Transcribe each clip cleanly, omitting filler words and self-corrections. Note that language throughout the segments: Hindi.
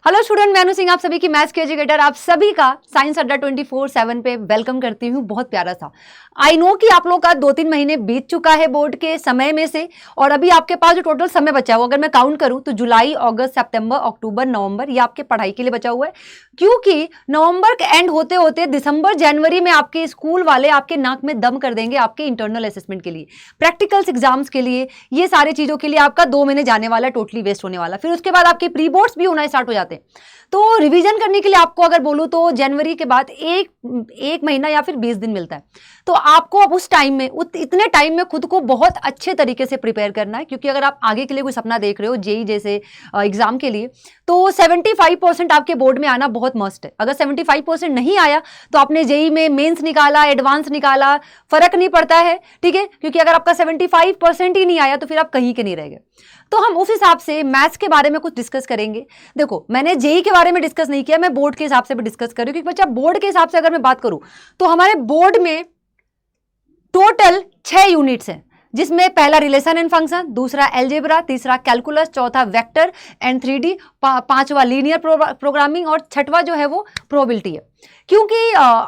हेलो स्टूडेंट, मैं अनु सिंह आप सभी की मैथ्स के एजुकेटर, आप सभी का साइंस अड्डा 24/7 पे वेलकम करती हूँ। बहुत प्यारा सा आई नो कि आप लोग का 2-3 महीने बीत चुका है बोर्ड के समय में से, और अभी आपके पास जो टोटल समय बचा है वो अगर मैं काउंट करूँ तो जुलाई, अगस्त, सितंबर, अक्टूबर, नवंबर ये आपके पढ़ाई के लिए बचा हुआ है। क्योंकि नवंबर के एंड होते होते दिसंबर, जनवरी में आपके स्कूल वाले आपके नाक में दम कर देंगे आपके इंटरनल असेसमेंट के लिए, प्रैक्टिकल्स एग्जाम्स के लिए, ये सारी चीजों के लिए आपका 2 महीने जाने वाला, टोटली वेस्ट होने वाला। फिर उसके बाद आपके प्री बोर्ड्स भी होना स्टार्ट हो जाते हैं। तो रिवीजन करने के लिए आपको अगर बोलूं तो जनवरी के बाद एक महीना या फिर 20 दिन मिलता है। तो आपको अब उस टाइम में, इतने टाइम में खुद को बहुत अच्छे तरीके से प्रिपेयर करना है। क्योंकि अगर आप आगे के लिए कोई सपना देख रहे हो जेई जैसे एग्जाम के लिए, तो 75% आपके बोर्ड में आना बहुत मस्ट है। अगर 75% नहीं आया तो आपने जेई में मेंस निकाला, एडवांस निकाला, फर्क नहीं पड़ता है, ठीक है। क्योंकि अगर आपका 75% ही नहीं आया तो फिर आप कहीं के नहीं रह गए। तो हम उस हिसाब से मैथ्स के बारे में कुछ डिस्कस करेंगे। देखो, मैंने जेई के बारे में डिस्कस नहीं किया, मैं बोर्ड के हिसाब से भी डिस्कस कर रही हूँ। क्योंकि बच्चा बोर्ड के हिसाब से अगर मैं बात करूं तो हमारे बोर्ड में टोटल 6 यूनिट्स हैं, जिसमें पहला रिलेशन एंड फंक्शन, दूसरा अलजेब्रा, तीसरा कैलकुलस, चौथा वेक्टर एंड 3D, पांचवा लीनियर प्रोग्रामिंग और छठवां जो है वो प्रोबेबिलिटी है। क्योंकि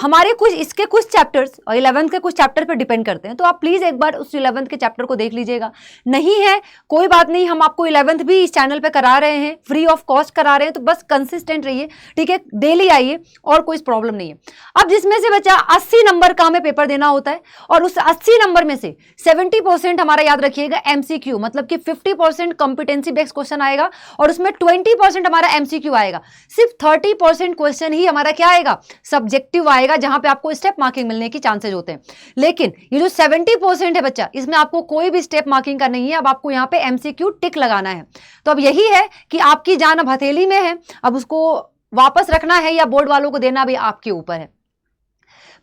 हमारे इसके कुछ चैप्टर्स 11th के कुछ चैप्टर पर डिपेंड करते हैं। तो आप प्लीज एक बार उस 11th के चैप्टर को देख लीजिएगा। नहीं है कोई बात नहीं, हम आपको 11th भी इस चैनल पे करा रहे हैं, फ्री ऑफ कॉस्ट करा रहे हैं। तो बस कंसिस्टेंट रहिए, ठीक है, डेली आइए और कोई प्रॉब्लम नहीं है। अब जिसमें से बच्चा 80 नंबर का हमें पेपर देना होता है, और उस 80 नंबर में से 70% हमारा याद रखिएगा एमसीक्यू, मतलब कि 50% कॉम्पिटेंसी बेस्ड क्वेश्चन आएगा और उसमें 20% हमारा एमसीक्यू आएगा। सिर्फ 30% क्वेश्चन ही हमारा क्या आएगा, सब्जेक्टिव आएगा, जहां पे आपको स्टेप मार्किंग मिलने की चांसेस होते हैं। लेकिन ये जो 70% है बच्चा, इसमें आपको कोई भी स्टेप मार्किंग का नहीं है। अब आपको यहां पे एमसीक्यू टिक लगाना है। तो अब यही है कि आपकी जान अब हथेली में है, अब उसको वापस रखना है या बोर्ड वालों को देना भी आपके ऊपर है।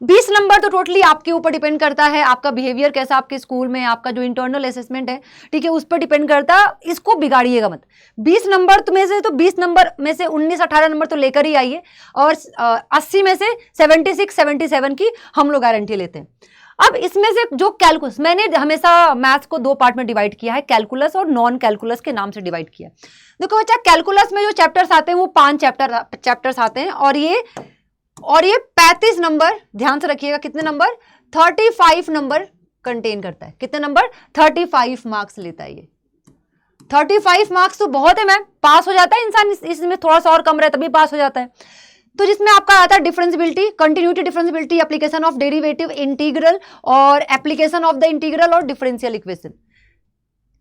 20 नंबर तो टोटली आपके ऊपर डिपेंड करता है, आपका बिहेवियर कैसा आपके स्कूल में, आपका जो इंटरनल असेसमेंट है, ठीक है, उस पर डिपेंड करता। इसको बिगाड़िएगा मत। 20 नंबर में से तो 20 नंबर में से 19-18 नंबर तो लेकर ही आइए, और 80 में से 76-77 की हम लोग गारंटी लेते हैं। अब इसमें से जो कैलकुलस, मैंने हमेशा मैथ्स को 2 पार्ट में डिवाइड किया है, कैलकुलस और नॉन कैलकुलस के नाम से डिवाइड किया। देखो बच्चा, कैलकुलस में जो चैप्टर्स आते हैं वो 5 चैप्टर्स आते हैं, और ये 35 नंबर, ध्यान से रखिएगा, कितने नंबर, 35 नंबर कंटेन करता है। कितने नंबर, 35 मार्क्स लेता है ये। 35 मार्क्स तो बहुत है मैम, पास हो जाता है इंसान, इसमें थोड़ा सा और कम रहे तभी पास हो जाता है। तो जिसमें आपका आता है differentiability, continuity differentiability, application of derivative, integral और एप्लीकेशन ऑफ द इंटीग्रल और डिफरेंशियल इक्वेशन,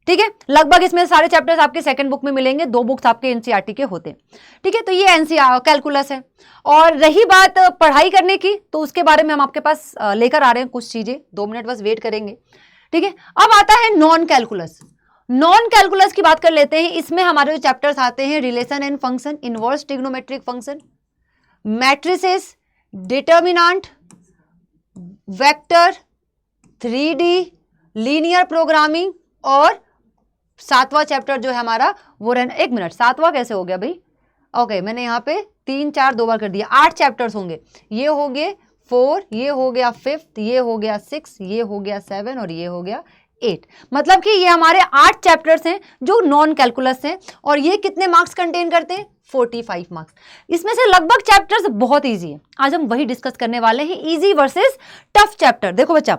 ठीक है। लगभग इसमें सारे चैप्टर्स आपके सेकंड बुक में मिलेंगे, 2 बुक्स आपके एनसीईआरटी के होते हैं, ठीक है। तो ये एनसीईआरटी कैलकुलस है। और रही बात पढ़ाई करने की, तो उसके बारे में हम आपके पास लेकर आ रहे हैं कुछ चीजें, 2 मिनट बस वेट करेंगे, ठीक है। अब आता है नॉन कैलकुलस। नॉन कैलकुलस की बात कर लेते हैं। इसमें हमारे जो चैप्टर्स आते हैं, relation and function, inverse trigonometric function, matrices, determinant, vector, 3D, linear programming, और 7वां चैप्टर जो है हमारा वो रहना, 1 मिनट, 7वां कैसे हो गया भाई, ओके, मैंने यहाँ पे 3, 4 2 बार कर दिया। 8 चैप्टर्स होंगे, ये हो गए 4, ये हो गया 5th, ये हो गया 6, ये हो गया 7 और ये हो गया 8। मतलब कि ये हमारे 8 चैप्टर्स हैं जो नॉन कैलकुलस हैं, और ये कितने मार्क्स कंटेन करते हैं, 45 मार्क्स। इसमें से लगभग चैप्टर्स बहुत ईजी है, आज हम वही डिस्कस करने वाले हैं, ईजी वर्सेस टफ चैप्टर। देखो बच्चा,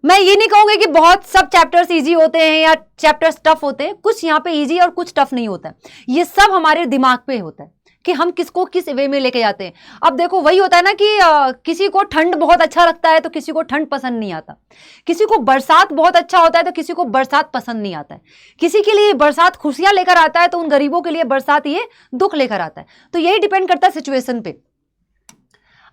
मैं ये नहीं कहूंगी कि बहुत सब चैप्टर्स इजी होते हैं या चैप्टर्स टफ होते हैं, कुछ यहाँ पे इजी और कुछ टफ नहीं होता है। ये सब हमारे दिमाग पे होता है कि हम किसको किस वे में लेके जाते हैं। अब देखो, वही होता है ना कि किसी को ठंड बहुत अच्छा लगता है तो किसी को ठंड पसंद नहीं आता, किसी को बरसात बहुत अच्छा होता है तो किसी को बरसात पसंद नहीं आता है, किसी के लिए बरसात खुशियां लेकर आता है तो उन गरीबों के लिए बरसात ये दुख लेकर आता है। तो यही डिपेंड करता है सिचुएशन पे।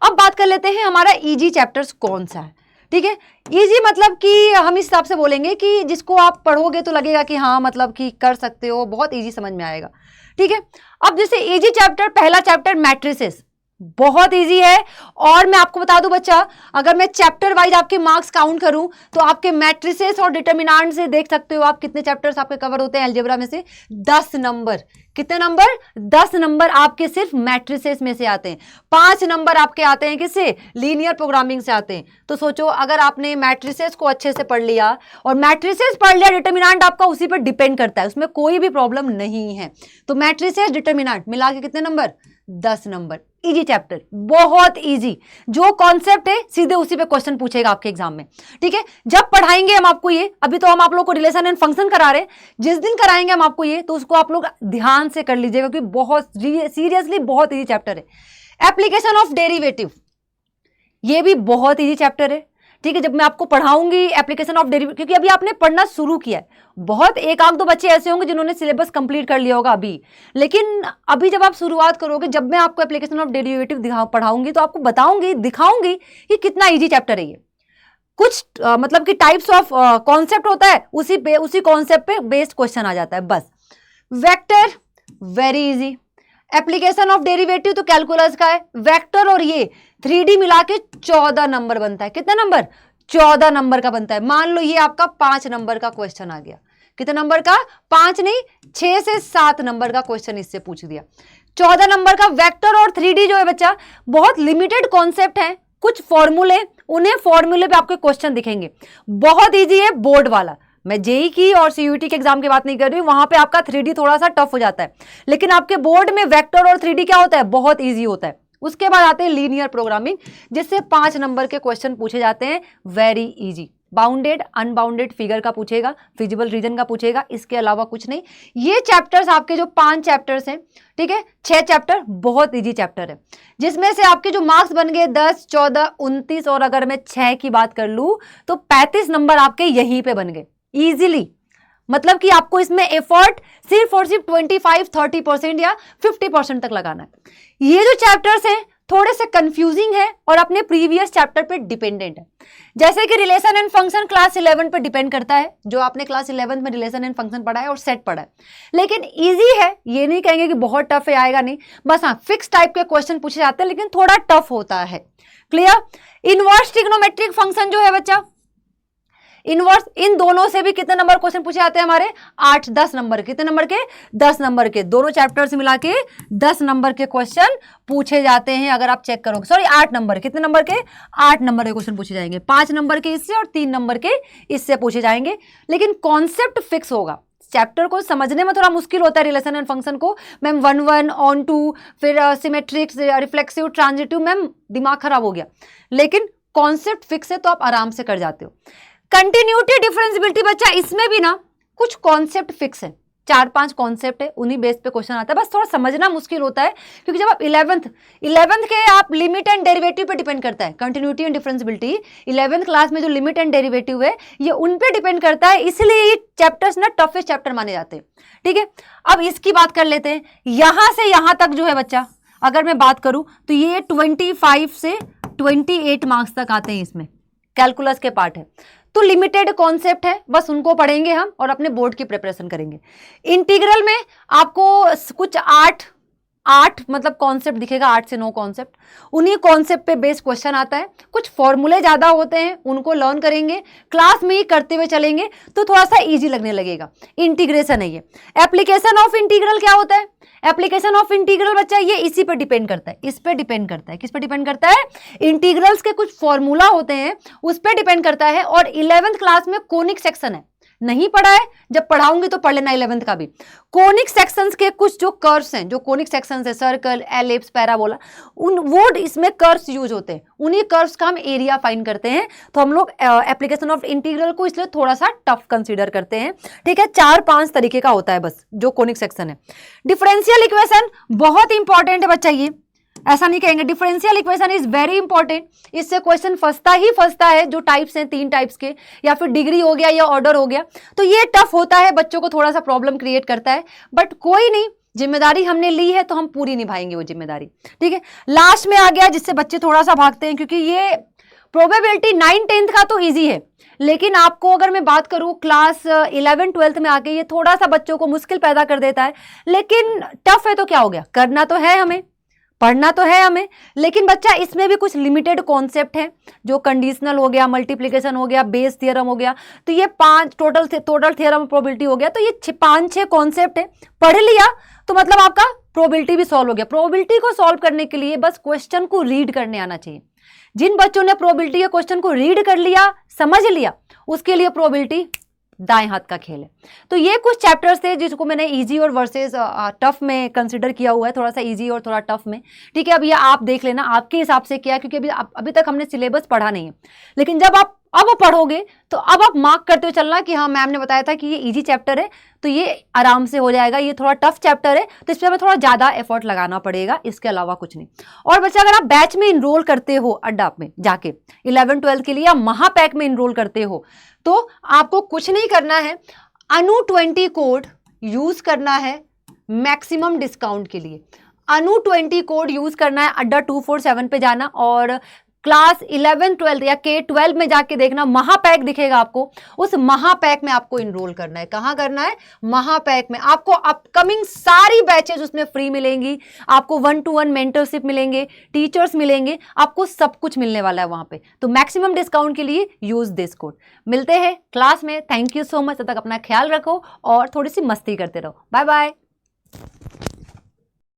अब बात कर लेते हैं हमारा इजी चैप्टर्स कौन सा है, ठीक है। इजी मतलब कि हम इस हिसाब से बोलेंगे कि जिसको आप पढ़ोगे तो लगेगा कि हाँ, मतलब कि कर सकते हो, बहुत इजी समझ में आएगा, ठीक है। अब जैसे इजी चैप्टर, पहला चैप्टर मैट्रिसेस, बहुत इजी है। और मैं आपको बता दूं बच्चा, अगर मैं चैप्टर वाइज आपके मार्क्स काउंट करूं तो आपके मैट्रिसेस और डिटरमिनेंट से देख सकते हो आप कितने चैप्टर्स आपके कवर होते हैं अलजेब्रा में से। 10 नंबर। कितने नंबर? 10 नंबर आपके सिर्फ मैट्रिसेस में से आते हैं। 5 नंबर आपके आते हैं किससे? लीनियर प्रोग्रामिंग से आते हैं। तो सोचो, अगर आपने मैट्रिसेस को अच्छे से पढ़ लिया और मैट्रिसेस पढ़ लिया, डिटरमिनेंट आपका उसी पर डिपेंड करता है, उसमें कोई भी प्रॉब्लम नहीं है। तो मैट्रिसेस डिटरमिनेंट मिला के कितने नंबर? 10 नंबर। इजी चैप्टर, बहुत इजी। जो कॉन्सेप्ट है सीधे उसी पे क्वेश्चन पूछेगा आपके एग्जाम में। ठीक है, जब पढ़ाएंगे हम आपको ये, अभी तो हम आप लोग को रिलेशन एंड फंक्शन करा रहे हैं, जिस दिन कराएंगे हम आपको ये तो उसको आप लोग ध्यान से कर लीजिएगा, क्योंकि बहुत सीरियसली बहुत इजी चैप्टर है। एप्लीकेशन ऑफ डेरिवेटिव, ये भी बहुत इजी चैप्टर है। ठीक है, जब मैं आपको पढ़ाऊंगी एप्लीकेशन ऑफ डेरिवेटिव, क्योंकि अभी आपने पढ़ना शुरू किया है, बहुत एक आध दो बच्चे ऐसे होंगे जिन्होंने सिलेबस कंप्लीट कर लिया होगा अभी, लेकिन अभी जब आप शुरुआत करोगे, जब मैं आपको एप्लीकेशन ऑफ डेरिवेटिव पढ़ाऊंगी तो आपको बताऊंगी, दिखाऊंगी कि कितना इजी चैप्टर है ये। कुछ मतलब कि टाइप्स ऑफ कॉन्सेप्ट होता है, उसी कॉन्सेप्ट पे बेस्ड क्वेश्चन आ जाता है बस। Vector, very easy. Application of derivative तो कैलकुलस का है। वेक्टर और ये 3D मिला के 14 नंबर बनता है। कितना नंबर? 14 नंबर का बनता है। मान लो ये आपका 5 नंबर का क्वेश्चन आ गया। कितने नंबर का? 5 नहीं, 6 से 7 नंबर का क्वेश्चन इससे पूछ दिया। 14 नंबर का वेक्टर और 3D जो है बच्चा, बहुत लिमिटेड कॉन्सेप्ट है, कुछ फॉर्मूले, उन्हें फॉर्मूले पे आपके क्वेश्चन दिखेंगे। बहुत ईजी है बोर्ड वाला। मैं जेई की और सीयूटी के एग्जाम की बात नहीं कर रही हूं, वहां पे आपका 3D थोड़ा सा टफ हो जाता है, लेकिन आपके बोर्ड में वेक्टर और 3D क्या होता है? बहुत इजी होता है। उसके बाद आते हैं लीनियर प्रोग्रामिंग, जिससे 5 नंबर के क्वेश्चन पूछे जाते हैं, very easy. Bounded unbounded figure का पूछेगा, फिजिबल रीजन का पूछेगा, इसके अलावा कुछ नहीं। ये चैप्टर्स आपके जो 5 चैप्टर्स हैं, ठीक है, 6 चैप्टर बहुत इजी चैप्टर है, जिसमें से आपके जो मार्क्स बन गए 10, 14, 29, और अगर मैं 6 की बात कर लूं तो 35 नंबर आपके यहीं पे बन गए इजीली। मतलब कि आपको इसमें एफर्ट सिर्फ और सिर्फ 25-30% या 50% तक लगाना है। ये जो चैप्टर्स हैं थोड़े से कंफ्यूजिंग है और अपने प्रीवियस चैप्टर पे डिपेंडेंट है। जैसे कि रिलेशन एंड फंक्शन क्लास 11 पे डिपेंड करता है, जो आपने क्लास 11 में रिलेशन एंड फंक्शन पढ़ा है और सेट पढ़ा है, लेकिन इजी है, ये नहीं कहेंगे कि बहुत टफ है, आएगा नहीं, बस हाँ फिक्स टाइप के क्वेश्चन पूछे जाते हैं, लेकिन थोड़ा टफ होता है। क्लियर? इनवर्स ट्रिग्नोमेट्रिक फंक्शन जो है बच्चा, इनवर्स, इन दोनों से भी कितने नंबर क्वेश्चन पूछे जाते हैं हमारे? 8-10 नंबर। कितने नंबर के? 10 नंबर के। दोनों चैप्टर से मिला के 10 नंबर के क्वेश्चन पूछे जाते हैं। अगर आप चेक करोगे, सॉरी 8 नंबर। कितने नंबर के? 8 नंबर के क्वेश्चन पूछे जाएंगे। 5 नंबर के इससे और 3 नंबर के इससे पूछे जाएंगे, लेकिन कॉन्सेप्ट फिक्स होगा। चैप्टर को समझने में थोड़ा मुश्किल होता है रिलेशन एंड फंक्शन को, मैम 1-1 ऑन 2, फिर सिमेट्रिक्स, रिफ्लेक्सिव, ट्रांजिटिव, मैम दिमाग खराब हो गया, लेकिन कॉन्सेप्ट फिक्स है तो आप आराम से कर जाते हो। कंटिन्यूटी डिफरेंशियबिलिटी बच्चा, इसमें भी ना कुछ कॉन्सेप्ट फिक्स है, 4-5 कॉन्सेप्ट है, उन्हीं बेस पे क्वेश्चन आता है, बस थोड़ा समझना मुश्किल होता है, क्योंकि जब आप 11th के आप लिमिट एंड डेरिवेटिव पे डिपेंड करता है। Continuity and differentiability 11th class में जो लिमिट एंड डेरिवेटिव है ये उन पे डिपेंड करता है, इसलिए ये चैप्टर्स ना टफेस्ट चैप्टर माने जाते हैं। ठीक है, अब इसकी बात कर लेते हैं। यहां से यहां तक जो है बच्चा, अगर मैं बात करूं तो ये 25 से 28 मार्क्स तक आते हैं, इसमें कैलकुलस के पार्ट है, तो लिमिटेड कॉन्सेप्ट है, बस उनको पढ़ेंगे हम और अपने बोर्ड की प्रिपरेशन करेंगे। इंटीग्रल में आपको कुछ 8 मतलब कॉन्सेप्ट दिखेगा, 8 से 9 कॉन्सेप्ट, उन्हीं कॉन्सेप्ट पे बेस्ड क्वेश्चन आता है। कुछ फॉर्मूले ज्यादा होते हैं, उनको लर्न करेंगे, क्लास में ही करते हुए चलेंगे तो थोड़ा सा इजी लगने लगेगा। इंटीग्रेशन है ये। एप्लीकेशन ऑफ इंटीग्रल क्या होता है? एप्लीकेशन ऑफ इंटीग्रल बच्चा ये इसी पे डिपेंड करता है, इस पे डिपेंड करता है। किस पे डिपेंड करता है? इंटीग्रल्स के कुछ फॉर्मूला होते हैं, उस पे डिपेंड करता है। और 11th क्लास में कोनिक सेक्शन है, नहीं पढ़ा है, जब पढ़ाऊंगी तो पढ़ लेना 11th का भी। कोनिक सेक्शंस के कुछ जो कर्व्स हैं, जो कोनिक सेक्शंस है, सर्कल, एलिप्स, पैराबोला, वो इसमें कर्व्स यूज होते हैं, उन्हीं कर्व्स का हम एरिया फाइंड करते हैं। तो हम लोग एप्लीकेशन ऑफ इंटीग्रल को इसलिए थोड़ा सा टफ कंसीडर करते हैं। ठीक है, 4-5 तरीके का होता है बस जो कोनिक सेक्शन है। डिफरेंशियल इक्वेशन बहुत इंपॉर्टेंट है बच्चा, ये ऐसा नहीं कहेंगे, differential equation is very important. इससे क्वेश्चन फंसता है, जो टाइप्स हैं 3 टाइप्स के, या फिर डिग्री हो गया या ऑर्डर हो गया, तो ये टफ होता है, बच्चों को थोड़ा सा प्रॉब्लम क्रिएट करता है, बट कोई नहीं, जिम्मेदारी हमने ली है तो हम पूरी निभाएंगे वो जिम्मेदारी। ठीक है, लास्ट में आ गया जिससे बच्चे थोड़ा सा भागते हैं, क्योंकि ये प्रोबेबिलिटी 9-10th का तो ईजी है, लेकिन आपको अगर मैं बात करूं क्लास 11-12 में आके ये थोड़ा सा बच्चों को मुश्किल पैदा कर देता है। लेकिन टफ है तो क्या हो गया, करना तो है हमें, पढ़ना तो है हमें, लेकिन बच्चा इसमें भी कुछ लिमिटेड कॉन्सेप्ट हैं, जो कंडीशनल हो गया, मल्टीप्लिकेशन हो गया, बेस थ्योरम हो गया, तो ये 5 टोटल थ्योरम प्रोबेबिलिटी हो गया, तो ये 5-6 कॉन्सेप्ट है, पढ़ लिया तो मतलब आपका प्रोबेबिलिटी भी सॉल्व हो गया। प्रोबेबिलिटी को सॉल्व करने के लिए बस क्वेश्चन को रीड करने आना चाहिए। जिन बच्चों ने प्रोबेबिलिटी के क्वेश्चन को रीड कर लिया, समझ लिया, उसके लिए प्रोबेबिलिटी दाएं हाथ का खेल है। तो ये कुछ चैप्टर्स थे जिसको मैंने इजी और वर्सेस टफ में कंसिडर किया हुआ है, थोड़ा सा इजी और थोड़ा टफ में। ठीक है, अब ये आप देख लेना आपके हिसाब से क्या है, क्योंकि अभी तक हमने सिलेबस पढ़ा नहीं है, लेकिन जब आप अब पढ़ोगे तो अब आप मार्क करते हुए चलना कि हाँ मैम ने बताया था कि ये इजी चैप्टर है तो ये आराम से हो जाएगा, ये थोड़ा टफ चैप्टर है तो इस पर हमें थोड़ा ज़्यादा एफर्ट लगाना पड़ेगा, इसके अलावा कुछ नहीं। और बच्चा अगर आप बैच में इनरोल करते हो अड्डा में जाके 11-12 के लिए, या महापैक में इनरोल करते हो, तो आपको कुछ नहीं करना है, अनु 20 कोड यूज करना है मैक्सिमम डिस्काउंट के लिए। अनु 20 कोड यूज करना है, अड्डा 247 पे जाना और क्लास 11-12 या K-12 में जाके देखना, महापैक दिखेगा आपको, उस महापैक में आपको इनरोल करना है। कहाँ करना है? महापैक में। आपको अपकमिंग सारी बैचेज उसमें फ्री मिलेंगी, आपको 1-to-1 मेंटरशिप मिलेंगे, टीचर्स मिलेंगे, आपको सब कुछ मिलने वाला है वहाँ पे। तो मैक्सिमम डिस्काउंट के लिए यूज दिस कोड। मिलते हैं क्लास में, थैंक यू सो मच। तब तक अपना ख्याल रखो और थोड़ी सी मस्ती करते रहो। Bye bye.